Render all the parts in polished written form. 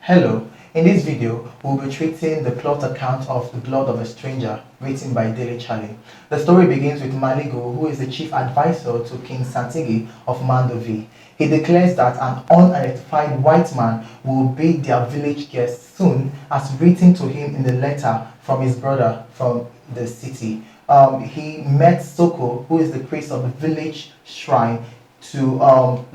Hello, in this video we'll be treating the plot account of The Blood of a Stranger written by Dele Charlie. The story begins with Maligo, who is the chief advisor to King Santigi of Mandovi. He declares that an unidentified white man will be their village guest soon, as written to him in the letter from his brother from the city. He met Soko, who is the priest of the village shrine, to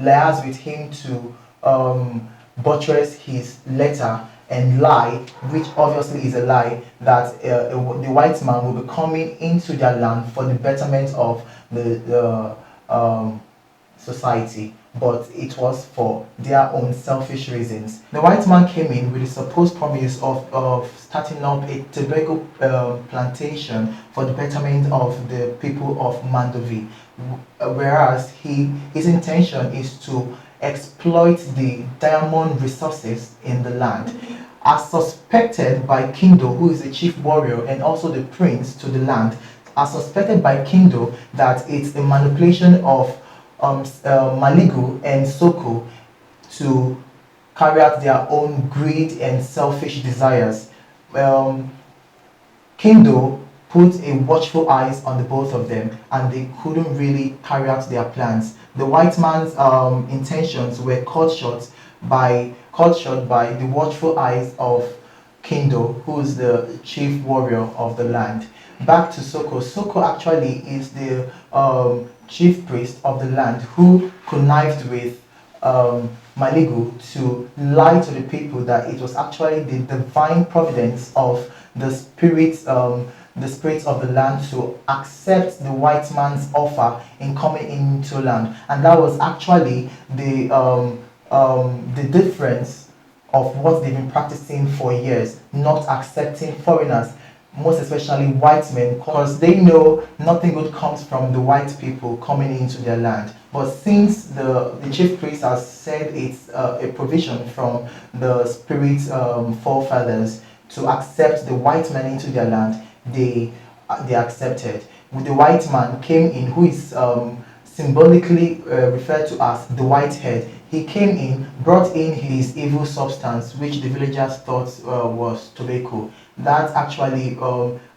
liaise with him to buttress his letter and lie, which obviously is a lie, that the white man will be coming into their land for the betterment of the society, but it was for their own selfish reasons. The white man came in with the supposed promise of starting up a tobacco plantation for the betterment of the people of Mandovi, whereas his intention is to exploit the diamond resources in the land. As suspected by Kindo, who is the chief warrior and also the prince to the land, as suspected by Kindo that it's a manipulation of Maligu and Soko to carry out their own greed and selfish desires. Kindo put a watchful eyes on the both of them, and they couldn't really carry out their plans. The white man's intentions were cut short by the watchful eyes of Kindo, who is the chief warrior of the land. Back to Soko. Soko actually is the chief priest of the land who connived with Maligu to lie to the people that it was actually the divine providence of the spirits of the land to accept the white man's offer in coming into land, and that was actually the difference of what they've been practicing for years, not accepting foreigners, most especially white men, because they know nothing good comes from the white people coming into their land. But since the chief priest has said it's a provision from the spirit forefathers to accept the white men into their land, they accepted. The white man came in, who is symbolically referred to as the white head. He came in, brought in his evil substance, which the villagers thought was tobacco. That actually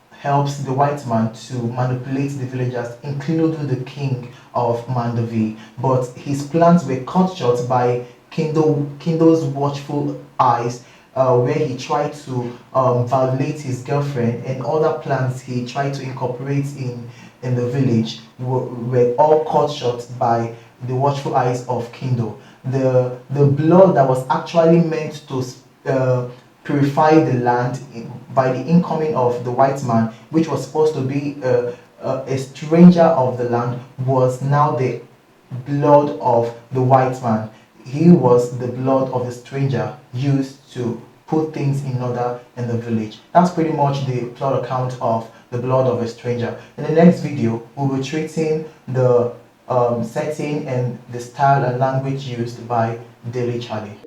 helps the white man to manipulate the villagers, including the king of Mandovi. But his plans were cut short by Kindo's watchful eyes, where he tried to violate his girlfriend, and other plans he tried to incorporate in the village were all cut short by the watchful eyes of Kindo. The blood that was actually meant to purify the land by the incoming of the white man, which was supposed to be a stranger of the land, was now the blood of the white man. He was the blood of the stranger used to put things in order in the village. That's pretty much the plot account of The Blood of a Stranger. In the next video, we'll be treating the setting and the style and language used by Dele Charlie.